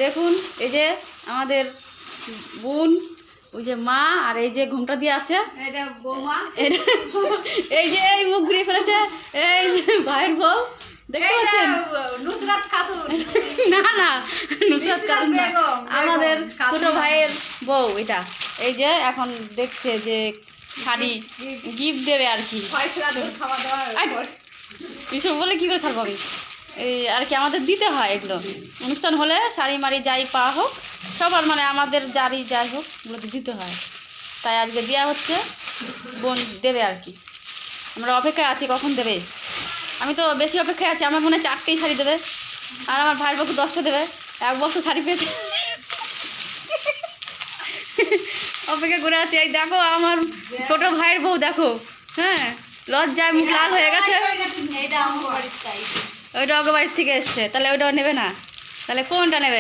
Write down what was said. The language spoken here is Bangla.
দেখুন এই যে আমাদের বোন, ওই যে মা, আর এই যে ঘুমটা দিয়ে আছে এই যে এই মুখ ঘুরিয়ে ফেলেছে, এই যে ভাইয়ের বউ দেখতে পাচ্ছেন? নুসরাত খাতুন না না, নুসরাত খাতুন না, আমাদের ছোট ভাইয়ের বউ এটা। এই যে এখন দেখছে যে শাড়ি গিফট দেবে আর কি, এইসব বলে কী করে ছাড়বো আমি, এই আর কি আমাদের দিতে হয় এগুলো অনুষ্ঠান হলে, শাড়ি মাড়ি যাই পাওয়া হোক সবার, মানে আমাদের যারই যাই হোক এগুলো দিতে হয়, তাই আজকে দেওয়া হচ্ছে, বোন দেবে আর কি। আমরা অপেক্ষায় আছি কখন দেবে, আমি তো বেশি অপেক্ষায় আছি, আমার মনে হয় 4টেই শাড়ি দেবে, আর আমার ভাইয়ের পক্ষে 10টা দেবে, 1 বছর শাড়ি পেয়েছে অপেক্ষা করে আছি। এই দেখো আমার ছোট ভাইয়ের বউ দেখো, হ্যাঁ লজ্জায় মুখ লাল হয়ে গেছে, ওইটা অগো বাড়ির থেকে এসছে, তাহলে ওইটাও নেবে না, তাহলে কোনটা নেবে?